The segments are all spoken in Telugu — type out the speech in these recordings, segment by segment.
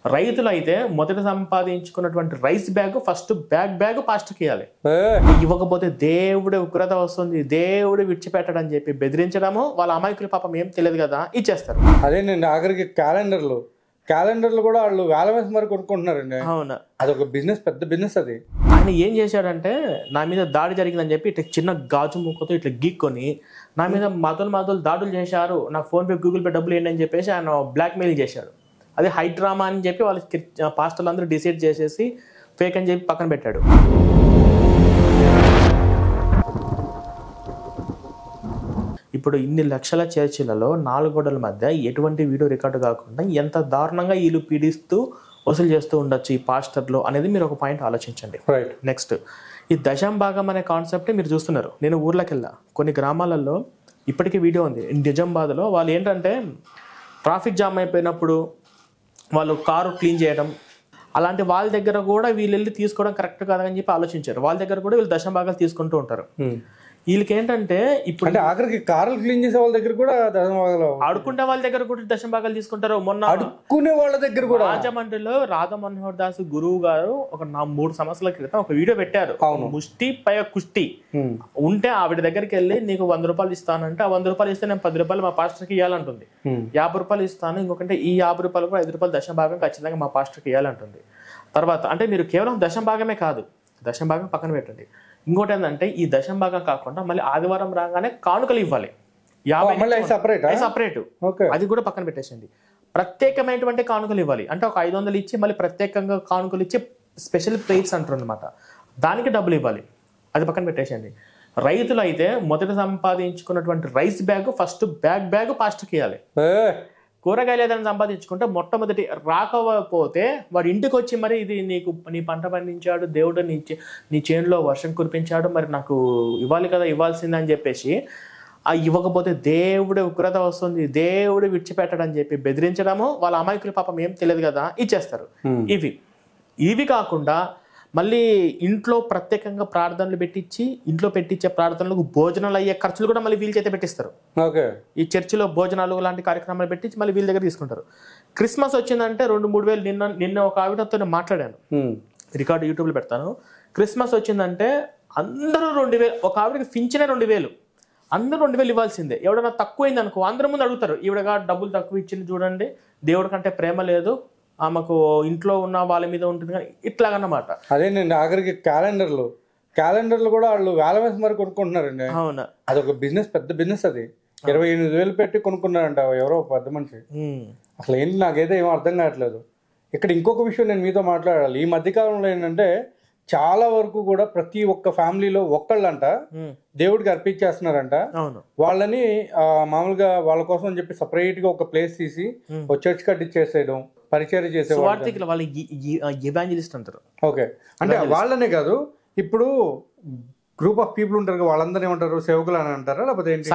రైతులైతే మొదట సంపాదించుకున్నటువంటి రైస్ బ్యాగ్ ఫస్ట్ బ్యాగ్ పాస్టర్కి ఇవ్వాలి. ఇవ్వకపోతే దేవుడి ఉగ్రత వస్తుంది, దేవుడు విడిచిపెట్టడని చెప్పి బెదిరించడము, వాళ్ళ అమాయకుల పాపం ఏం తెలియదు కదా ఇచ్చేస్తారు. అదేనండి, ఆఖరికి క్యాలెండర్లు కూడా వాళ్ళు వేల వేసి మరి కొనుక్కుంటున్నారండి. అవును, అదొక బిజినెస్, పెద్ద బిజినెస్ అది. ఆయన ఏం చేశాడంటే నా మీద దాడి జరిగిందని చెప్పి ఇట్లా చిన్న గాజు ముక్కతో ఇట్లా గీక్కొని నా మీద మాతలు దాడులు చేశారు, నా ఫోన్పే గూగుల్ పే డబ్బులు ఏంటి అని చెప్పేసి ఆయన బ్లాక్మెయిల్ చేశాడు. అది హైడ్రామా అని చెప్పి వాళ్ళకి పాస్టర్లు అందరూ డిసైడ్ చేసేసి ఫేక్ అని చెప్పి పక్కన పెట్టాడు. ఇప్పుడు ఇన్ని లక్షల చర్చిలలో 4 గోడల మధ్య ఎటువంటి వీడియో రికార్డు కాకుండా ఎంత దారుణంగా వీళ్ళు పీడిస్తూ వసూలు చేస్తూ ఉండొచ్చు ఈ పాస్టర్లు అనేది మీరు ఒక పాయింట్ ఆలోచించండి. నెక్స్ట్, ఈ దశంభాగం అనే కాన్సెప్ట్ మీరు చూస్తున్నారు. నేను ఊర్లోకి వెళ్ళా, కొన్ని గ్రామాలలో ఇప్పటికీ వీడియో ఉంది. నిజామాబాద్లో వాళ్ళు ఏంటంటే ట్రాఫిక్ జామ్ అయిపోయినప్పుడు వాళ్ళు కారు క్లీన్ చేయడం, అలాంటి వాళ్ళ దగ్గర కూడా వీళ్ళు వెళ్ళి తీసుకోవడం కరెక్ట్ కాదని చెప్పి ఆలోచించారు. వాళ్ళ దగ్గర కూడా వీళ్ళు దశంభాగాలు తీసుకుంటూ ఉంటారు. వీళ్ళకి ఏంటంటే ఇప్పుడు ఆఖరికి కార్లు క్లీన్ చేసే వాళ్ళ దగ్గర కూడా దశంభాగాలు, ఆడుకుంటే వాళ్ళ దగ్గర కూడా దశంభాగాలు తీసుకుంటారు. మొన్న ఆడుకునే వాళ్ళ దగ్గర కూడా రాజమండ్రిలో రాధా మనోహర్ దాస్ గురువు గారు ఒక 3 సంవత్సరాల క్రితం ఒక వీడియో పెట్టారు. ముష్టి పై కుష్టి ఉంటే ఆవిడ దగ్గరికి వెళ్ళి నీకు 100 రూపాయలు ఇస్తానంటే, ఆ 100 రూపాయలు ఇస్తే నేను 10 రూపాయలు మా పాస్టర్కి ఇవ్వాలంటుంది. 50 రూపాయలు ఇస్తాను, ఇంకొకంటే ఈ 50 రూపాయలు కూడా 5 రూపాయలు దశంభాగం ఖచ్చితంగా మా పాస్టర్కి ఇవ్వాలంటుంది. తర్వాత అంటే మీరు కేవలం దశంభాగమే కాదు, దశంభాగం పక్కన పెట్టండి. ఇంకోటి ఏంటంటే ఈ దశంభాగం కాకుండా మళ్ళీ ఆదివారం రాగానే కానుకలు ఇవ్వాలి, 50 సపరేట్, అది కూడా పక్కన పెట్టేసింది. ప్రత్యేకమైనటువంటి కానుకలు ఇవ్వాలి అంటే ఒక 500 ఇచ్చి మళ్ళీ ప్రత్యేకంగా కానుకలు ఇచ్చి స్పెషల్ ప్లేట్స్ అంటారు అనమాట, దానికి డబ్బులు ఇవ్వాలి, అది పక్కన పెట్టేసింది. రైతులు అయితే మొదట సంపాదించుకున్నటువంటి రైస్ బ్యాగ్ ఫస్ట్ బ్యాగ్ పాస్టర్కి ఇవ్వాలి. కూరగాయలు ఏదైనా సంపాదించుకుంటే మొట్టమొదటి రాకపోతే వాడు ఇంటికి వచ్చి మరి ఇది నీ పంట పండించాడు దేవుడు, నీ చేనులో వర్షం కురిపించాడు, మరి నాకు ఇవ్వాలి కదా, ఇవ్వాల్సిందని చెప్పేసి ఇవ్వకపోతే దేవుడి ఉగ్రత వస్తుంది, దేవుడు విడిచిపెట్టడని చెప్పి బెదిరించడము, వాళ్ళ అమాయకుల పాపం ఏం తెలియదు కదా ఇచ్చేస్తారు. ఇవి కాకుండా మళ్ళీ ఇంట్లో ప్రత్యేకంగా ప్రార్థనలు పెట్టించి, ఇంట్లో పెట్టించే ప్రార్థనలకు భోజనాలు అయ్యే ఖర్చులు కూడా మళ్ళీ వీళ్ళ చేత పెట్టిస్తారు. ఈ చర్చిలో భోజనాలు లాంటి కార్యక్రమాలు పెట్టించి మళ్ళీ వీళ్ళ దగ్గర తీసుకుంటారు. క్రిస్మస్ వచ్చిందంటే 2-3 వేలు. నిన్న ఒక ఆవిడతో మాట్లాడాను, రికార్డు యూట్యూబ్లో పెడతాను. క్రిస్మస్ వచ్చిందంటే అందరూ 2000, ఒక ఆవిడకి పింఛనే 2000, అందరూ 2000 ఇవ్వాల్సిందే. ఎవడన్నా తక్కువైంది అనుకో అందరి ముందు అడుగుతారు, ఈవిడగా డబ్బులు తక్కువ ఇచ్చింది చూడండి, దేవుడి కంటే ప్రేమ లేదు, ఆమెకు ఇంట్లో ఉన్న వాళ్ళ మీద ఉంటుంది కానీ ఇట్లాగన్నమాట. అదేనండి, ఆఖరికి క్యాలెండర్లు కూడా వాళ్ళు వేల వేసి మరి కొనుక్కుంటున్నారండి. అవునా, అదొక బిజినెస్, పెద్ద బిజినెస్ అది. 28,000 పెట్టి కొనుక్కున్నారంట ఎవరో పెద్ద మనిషి. అసలు ఏంటి నాకైతే ఏమో అర్థం కావట్లేదు. ఇక్కడ ఇంకొక విషయం నేను మీతో మాట్లాడాలి. ఈ మధ్యకాలంలో ఏంటంటే చాలా వరకు కూడా ప్రతి ఒక్క ఫ్యామిలీలో ఒక్కళ్ళంట దేవుడికి అర్పించేస్తున్నారంట. వాళ్ళని మామూలుగా వాళ్ళ కోసం అని చెప్పి సపరేట్ గా ఒక ప్లేస్ తీసి ఒక చర్చ్ కట్టించేసేయడం, పరిచయం చేసేవాళ్ళు, ఓకే. అంటే వాళ్ళనే కాదు, ఇప్పుడు గ్రూప్ ఆఫ్ పీపుల్ ఉంటారు, వాళ్ళందరూ ఏమంటారు, సేవకులు అని అంటారా, లేకపోతే ఏంటి,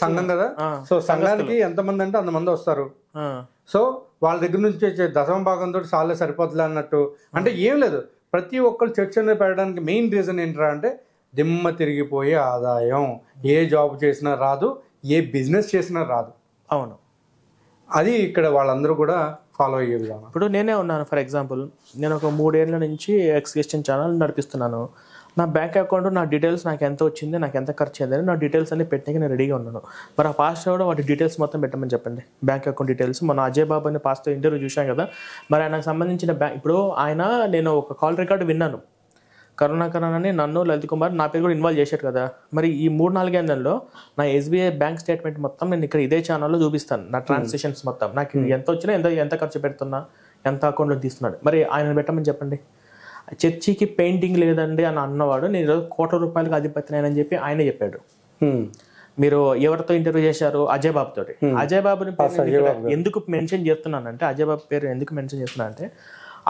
సంఘం కదా. సో సంఘానికి ఎంతమంది అంటే అంతమంది వస్తారు. సో వాళ్ళ దగ్గర నుంచి వచ్చే దశంభాగంతో సాలే సరిపోతుంది అన్నట్టు. అంటే ఏం లేదు, ప్రతి ఒక్కరు చర్చ్ అనేది పెట్టడానికి మెయిన్ రీజన్ ఏంటంటే అంటే దిమ్మ తిరిగిపోయే ఆదాయం. ఏ జాబ్ చేసినా రాదు, ఏ బిజినెస్ చేసినా రాదు. అవును, అది ఇక్కడ వాళ్ళందరూ కూడా ఫాలో అయ్యే విధానం. ఇప్పుడు నేనే ఉన్నాను, ఫర్ ఎగ్జాంపుల్ నేను ఒక 3 ఏళ్ల నుంచి ఎక్స్క్రిస్టియన్ ఛానల్ నడిపిస్తున్నాను. నా బ్యాంక్ అకౌంట్, నా డీటెయిల్స్, నాకు ఎంత వచ్చింది, నాకు ఎంత ఖర్చు అయిందని నా డీటెయిల్స్ అన్ని పెట్టడానికి నేను రెడీగా ఉన్నాను. మరి ఆ పాస్టర్ కూడా వాటి డీటెయిల్స్ మొత్తం పెట్టమని చెప్పండి, బ్యాంక్ అకౌంట్ డీటెయిల్స్. మన అజయ్ బాబు అనే పాస్టర్ ఇంటర్వ్యూ చూసాం కదా, మరి ఆయనకు సంబంధించిన ఇప్పుడు నేను ఒక కాల్ రికార్డు విన్నాను, కరుణాకరన్ అని నన్ను లలిత్ కుమార్ నా పేరు కూడా ఇన్వాల్వ్ చేశాడు కదా. మరి ఈ 3-4 ఏళ్ళలో నా SBI బ్యాంక్ స్టేట్మెంట్ మొత్తం నేను ఇక్కడ ఇదే ఛానల్లో చూపిస్తాను, నా ట్రాన్సాక్షన్స్ మొత్తం, నాకు ఎంత వచ్చినా ఎంత ఖర్చు పెడుతున్నా, ఎంత అకౌంట్లో తీస్తున్నాడు. మరి ఆయన పెట్టమని చెప్పండి. చర్చికి పెయింటింగ్ లేదండి అని అన్నవాడు నేను ఈరోజు ₹1,00,00,000 అధిపతినని చెప్పి ఆయనే చెప్పాడు. మీరు ఎవరితో ఇంటర్వ్యూ చేశారు? అజయ్ బాబు తోటి. అజయ్ బాబుని ఎందుకు మెన్షన్ చేస్తున్నానంటే, అజయ్ బాబు పేరు ఎందుకు మెన్షన్ చేస్తున్నా అంటే,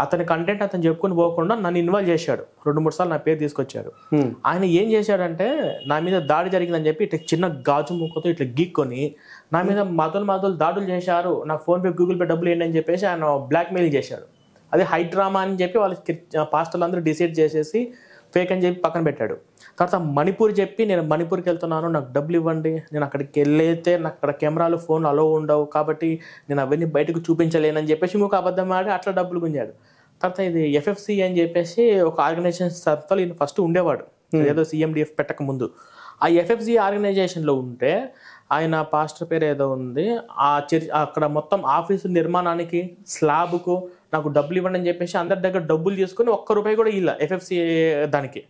అతని కంటెంట్ అతను చెప్పుకొని పోకుండా నన్ను ఇన్వాల్వ్ చేశాడు, 2-3 సార్లు నా పేరు తీసుకొచ్చాడు. ఆయన ఏం చేశాడంటే నా మీద దాడి జరిగిందని చెప్పి ఇట్లా చిన్న గాజు ముక్కతో ఇట్లా గీక్కొని నా మీద మాతలు దాడులు చేశారు, నాకు ఫోన్పే గూగుల్ పే డబ్బులు ఏంటి అని చెప్పేసి ఆయన బ్లాక్మెయిల్ చేశాడు. అది హైడ్రామా అని చెప్పి వాళ్ళకి పాస్టర్లు అందరూ డిసైడ్ చేసేసి ఫేక్ అని చెప్పి పక్కన పెట్టాడు. తర్వాత మణిపూర్ చెప్పి నేను మణిపూర్కి వెళ్తున్నాను, నాకు డబ్బులు ఇవ్వండి, నేను అక్కడికి వెళ్ళైతే నాకు అక్కడ కెమెరాలు ఫోన్లు అలో ఉండవు కాబట్టి నేను అవన్నీ బయటకు చూపించలేనని చెప్పేసి ఇంకొక అబద్ధం ఆడి అట్లా డబ్బులు గుంజాడు. తర్వాత ఇది ఎఫ్ఎఫ్సి అని చెప్పేసి ఒక ఆర్గనైజేషన్ సంస్థలు ఈయన ఫస్ట్ ఉండేవాడు, ఏదో సిఎండిఎఫ్ పెట్టక ముందు. ఆ ఎఫ్ఎఫ్సి ఆర్గనైజేషన్లో ఉంటే ఆయన పాస్టర్ పేరు ఏదో ఉంది, ఆ అక్కడ మొత్తం ఆఫీసు నిర్మాణానికి స్లాబ్కు నాకు డబ్బులు ఇవ్వండి అని చెప్పేసి అందరి దగ్గర డబ్బులు తీసుకుని ₹1 కూడా ఇలా ఎఫ్ఎఫ్సి దానికి.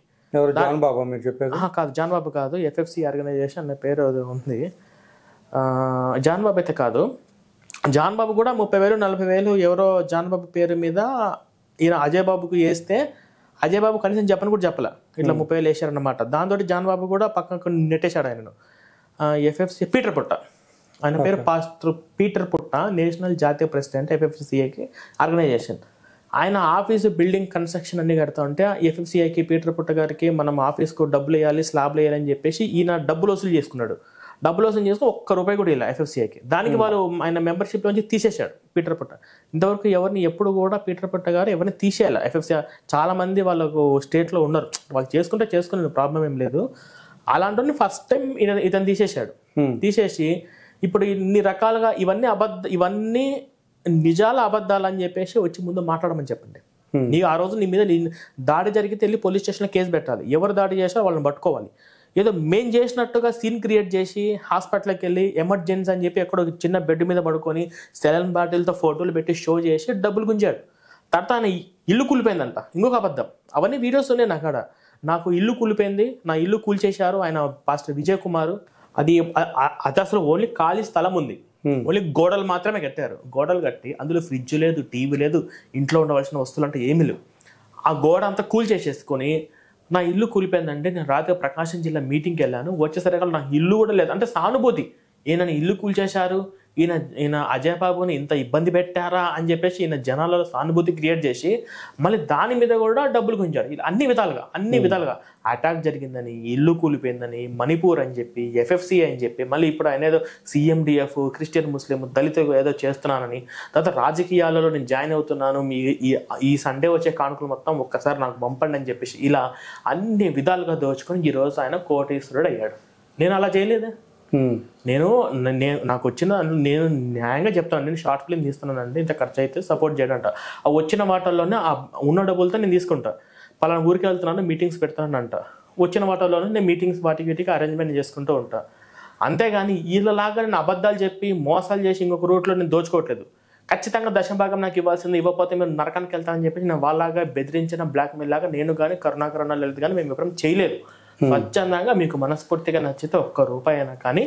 జాన్ బాబు మీరు చెప్పేది? కాదు, జాన్ బాబు కాదు, ఎఫ్ఎఫ్సి ఆర్గనైజేషన్ అనే పేరు ఉంది. జాన్ బాబు అయితే కాదు. జాన్ బాబు కూడా 30,000 40,000 ఎవరో జాన్ బాబు పేరు మీద ఈయన అజయ్ బాబుకు వేస్తే అజయ్ బాబు కనీసం చెప్పని కూడా చెప్పలే, ఇట్లా 30,000 వేసారన్నమాట. దాంతో జాన్ బాబు కూడా పక్కకు నెట్టేశాడు ఆయనను. ఎఫ్ఎఫ్సి పీటర్ పుట్ట, ఆయన పేరు పాస్టర్ పీటర్ పుట్ట, నేషనల్ జాతీయ ప్రెసిడెంట్ ఎఫ్ఎఫ్సిఐకి ఆర్గనైజేషన్. ఆయన ఆఫీసు బిల్డింగ్ కన్స్ట్రక్షన్ అన్ని కడతా ఉంటే ఎఫ్ఎఫ్సిఐకి పీటర్ పుట్ట గారికి మనం ఆఫీస్కు డబ్బులు వేయాలి, స్లాబ్లు వేయాలని చెప్పేసి ఈయన డబ్బులు వసూలు చేసుకున్నాడు. డబ్బులు వసూలు చేసుకుని ₹1 కూడా ఇలా ఎఫ్ఎఫ్సిఐకి. దానికి వాళ్ళు ఆయన మెంబర్షిప్ నుంచి తీసేశాడు పీటర్ పుట్ట. ఇంతవరకు ఎవరిని ఎప్పుడు కూడా పీటర్ పుట్ట గారు ఎవరిని తీసేయాలి. ఎఫ్ఎఫ్సి చాలా మంది వాళ్ళకు స్టేట్లో ఉన్నారు, వాళ్ళు చేసుకునే ప్రాబ్లం ఏం లేదు. అలాంటి ఫస్ట్ టైం ఇతను తీసేశాడు. తీసేసి ఇప్పుడు ఇన్ని రకాలుగా ఇవన్నీ నిజాల అబద్ధాలు అని చెప్పేసి వచ్చి ముందు మాట్లాడమని చెప్పండి. ఆ రోజు నీ మీద దాడి జరిగితే వెళ్ళి పోలీస్ స్టేషన్లో కేసు పెట్టాలి, ఎవరు దాడి చేశారో వాళ్ళని పట్టుకోవాలి. ఏదో మేం చేసినట్టుగా సీన్ క్రియేట్ చేసి హాస్పిటల్కి వెళ్ళి ఎమర్జెన్సీ అని చెప్పి ఎక్కడో చిన్న బెడ్ మీద పడుకొని సెలైన్ బాటిల్తో ఫోటోలు పెట్టి షో చేసి డబ్బులు గుంజాడు. తర్వాత ఆయన ఇల్లు కూలిపోయిందంట, ఇంకొక అబద్ధం. అవన్నీ వీడియోస్ ఉన్నాయి నా కాడ. నాకు ఇల్లు కూలిపోయింది, నా ఇల్లు కూల్చేశారు ఆయన పాస్టర్ విజయ్ కుమార్. అది అసలు ఓన్లీ ఖాళీ స్థలం ఉంది, ఓన్లీ గోడలు మాత్రమే కట్టారు. గోడలు కట్టి అందులో ఫ్రిడ్జ్ లేదు, టీవీ లేదు, ఇంట్లో ఉండవలసిన వస్తువులు అంటే ఏమీ లేవు. ఆ గోడ అంతా కూల్చేసేసుకొని నా ఇల్లు కూలిపోయిందంటే నేను రాత్రి ప్రకాశం జిల్లా మీటింగ్కి వెళ్ళాను, వచ్చేసరికి నా ఇల్లు కూడా లేదు అంటే సానుభూతి. ఈయన ఇల్లు కూల్చేశారు, ఈయన అజయ్ బాబుని ఇంత ఇబ్బంది పెట్టారా అని చెప్పేసి ఈయన జనాలలో సానుభూతి క్రియేట్ చేసి మళ్ళీ దాని మీద కూడా డబ్బులు గుంజారు. ఇలా అన్ని విధాలుగా అటాక్ జరిగిందని, ఇల్లు కూలిపోయిందని, మణిపూర్ అని చెప్పి, ఎఫ్ఎఫ్సి అని చెప్పి, మళ్ళీ ఇప్పుడు ఆయన ఏదో సిఎండిఎఫ్ క్రిస్టియన్ ముస్లిం దళిత ఏదో చేస్తున్నానని, తర్వాత రాజకీయాలలో నేను జాయిన్ అవుతున్నాను, ఈ సండే వచ్చే కానుకలు మొత్తం ఒక్కసారి నాకు పంపండి అని చెప్పేసి ఇలా అన్ని విధాలుగా దోచుకొని ఈరోజు ఆయన కోటీశ్వరుడు అయ్యాడు. నేను అలా చేయలేదే. నేను న్యాయంగా చెప్తాను, నేను షార్ట్ ఫిల్మ్ తీస్తున్నానండి, ఇంత ఖర్చు అయితే సపోర్ట్ చేయడంట. ఆ వచ్చిన వాటిల్లోనే ఉన్న డబ్బులతో నేను తీసుకుంటా. పలానా ఊరికి వెళ్తున్నాను, మీటింగ్స్ పెడతాను అంట. వచ్చిన వాటిల్లోనే నేను మీటింగ్స్ వాటికి అరేంజ్మెంట్ చేసుకుంటూ ఉంటా. అంతేగాని వీళ్ళలాగా నేను అబద్ధాలు చెప్పి మోసాలు చేసి ఇంకొక రూట్లో నేను దోచుకోవట్లేదు. ఖచ్చితంగా దశభాగం నాకు ఇవ్వాల్సింది, ఇవ్వకపోతే మీరు నరకానికి వెళ్తానని చెప్పి నేను వాళ్ళలాగా బెదిరించిన బ్లాక్మెయిల్ లాగా నేను కానీ కరుణాకర్ లలిత్ కానీ మేము ఎప్పుడూ చేయలేదు. స్వచ్ఛందంగా మీకు మనస్ఫూర్తిగా నచ్చితే ₹1 అయినా కానీ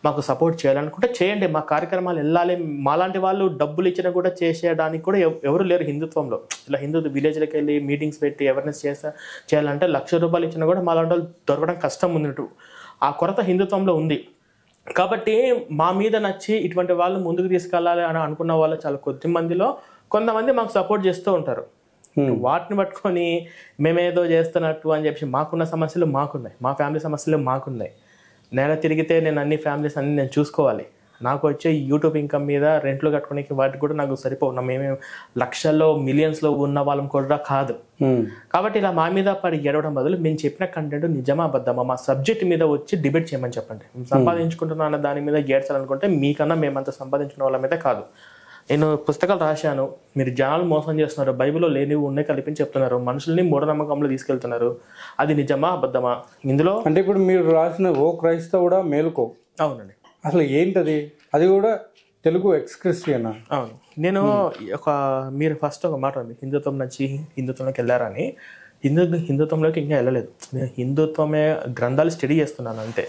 మాకు సపోర్ట్ చేయాలనుకుంటే చేయండి. మా కార్యక్రమాలు వెళ్ళాలి. మాలాంటి వాళ్ళు డబ్బులు ఇచ్చినా కూడా చేసేయడానికి కూడా ఎవరు లేరు హిందుత్వంలో. ఇలా విలేజ్లకు వెళ్ళి మీటింగ్స్ పెట్టి అవేర్నెస్ చేయాలంటే ₹1,00,000 ఇచ్చినా కూడా మాలాంటి వాళ్ళు దొరకడం కష్టం ఉన్నట్టు. ఆ కొరత హిందుత్వంలో ఉంది. కాబట్టి మా మీద నచ్చి ఇటువంటి వాళ్ళు ముందుకు తీసుకెళ్ళాలి అని అనుకున్న వాళ్ళు చాలా కొద్ది మందిలో కొంతమంది మాకు సపోర్ట్ చేస్తూ ఉంటారు. వాటిని పట్టుకొని మేమేదో చేస్తున్నట్టు అని చెప్పి మాకున్న సమస్యలు మాకున్నాయి, మా ఫ్యామిలీ సమస్యలు మాకున్నాయి. నెల తిరిగితే నేను అన్ని ఫ్యామిలీస్ అన్ని నేను చూసుకోవాలి. నాకు వచ్చే యూట్యూబ్ ఇన్కమ్ మీద రెంట్లు కట్టుకోనికి వాటికి కూడా నాకు సరిపోవు. మేమేం లక్షల్లో మిలియన్స్లో ఉన్న వాళ్ళం కూడా కాదు. కాబట్టి ఇలా మా మీద పడి ఏడవడం బదులు మేము చెప్పిన కంటెంట్ నిజమా అబద్ధమా మా సబ్జెక్ట్ మీద వచ్చి డిబేట్ చేయమని చెప్పండి. మేము సంపాదించుకుంటున్నా అన్న దాని మీద ఏడ్చాలనుకుంటే మీకన్నా మేమంతా సంపాదించుకున్న వాళ్ళ మీద కాదు. నేను పుస్తకాలు రాశాను, మీరు జనాలు మోసం చేస్తున్నారు, బైబిల్లో లేనివి ఉన్నాయి కల్పించి చెప్తున్నారు, మనుషుల్ని మూఢనమ్మకంలో తీసుకెళ్తున్నారు. అది నిజమా అబద్ధమా? ఇందులో అంటే ఇప్పుడు మీరు రాసిన ఓ క్రైస్తవుడా మేలుకో, అవునండి, అసలు ఏంటది? అది కూడా తెలుగు ఎక్స్క్రిస్టియన్. అవును. నేను మీరు ఫస్ట్ ఒక మాట ఉంది, హిందుత్వం నుంచి హిందుత్వంలోకి వెళ్ళారని. హిందుత్వంలోకి ఇంకా వెళ్ళలేదు. నేను హిందుత్వమే గ్రంథాలు స్టడీ చేస్తున్నాను అంతే.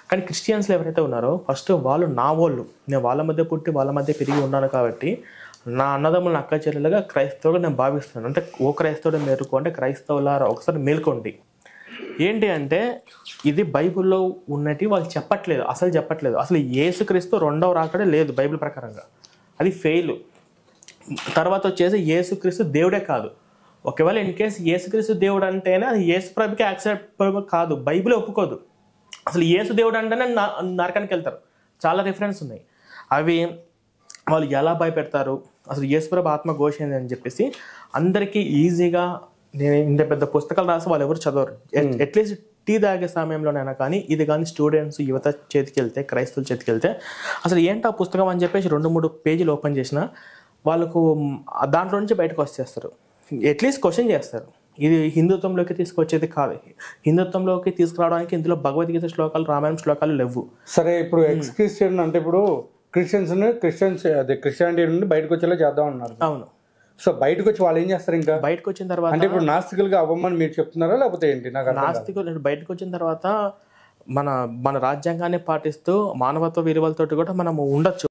కానీ క్రిస్టియన్స్లో ఎవరైతే ఉన్నారో ఫస్ట్ వాళ్ళు నా వాళ్ళు, నేను వాళ్ళ మధ్య పుట్టి వాళ్ళ మధ్య పెరిగి ఉన్నాను కాబట్టి నా అన్నదమ్ములను అక్క చెల్లెలుగా క్రైస్తవుగా నేను భావిస్తున్నాను. అంటే ఓ క్రైస్తవుడు మేలుకో అంటే క్రైస్తవులారా ఒకసారి మేల్కోండి. ఏంటి అంటే ఇది బైబిల్లో ఉన్నట్టు వాళ్ళు చెప్పట్లేదు, అసలు యేసుక్రీస్తు రెండవ రాకడే లేదు బైబిల్ ప్రకారంగా, అది ఫెయిల్. తర్వాత వచ్చేసి యేసుక్రీస్తు దేవుడే కాదు. ఒకవేళ ఇన్ కేసు యేసుక్రీస్తు దేవుడు అంటేనే అది యేసు ప్రభుకి యాక్సెప్టబుల్ కాదు, బైబిల్ ఒప్పుకోదు. అసలు యేసు దేవుడు అంటేనే నరకానికి వెళ్తారు. చాలా రిఫరెన్స్ ఉన్నాయి. అవి వాళ్ళు ఎలా భయపెడతారు, అసలు యేసుప్రభు ఆత్మ ఘోష అని చెప్పేసి అందరికీ ఈజీగా నేను ఇంత పెద్ద పుస్తకాలు రాసి వాళ్ళు ఎవరు చదవరు. అట్లీస్ట్ టీ తాగే సమయంలోనైనా కానీ ఇది కానీ స్టూడెంట్స్ యువత చేతికి వెళ్తే, క్రైస్తవుల చేతికి వెళ్తే అసలు ఏంటి ఆ పుస్తకం అని చెప్పేసి 2-3 పేజీలు ఓపెన్ చేసిన వాళ్ళకు దాంట్లో నుంచి బయటకు వచ్చేస్తారు. అట్లీస్ట్ క్వశ్చన్ చేస్తారు. ఇది హిందుత్వంలోకి తీసుకొచ్చేది కాదు. హిందుత్వంలోకి తీసుకురావడానికి ఇందులో భగవద్గీత శ్లోకాలు, రామాయణం శ్లోకాలు లేవు. సరే, ఇప్పుడు ఎక్స్ క్రిస్టియన్ అంటే ఇప్పుడు క్రిస్టియానిటీ నుండి బయటకు వచ్చేలా చేద్దాం అన్నారు. అవును. సో బయటకు వచ్చి వాళ్ళు ఏం చేస్తారు? ఇంకా బయటకు వచ్చిన తర్వాత అంటే ఇప్పుడు నాస్తికులుగా అవ్వమని మీరు చెప్తున్నారా లేకపోతే ఏంటి? నాస్తికులు బయటకు వచ్చిన తర్వాత మన రాజ్యాంగాన్ని పాటిస్తూ మానవత్వ విలువలతోటి కూడా మనం ఉండొచ్చు.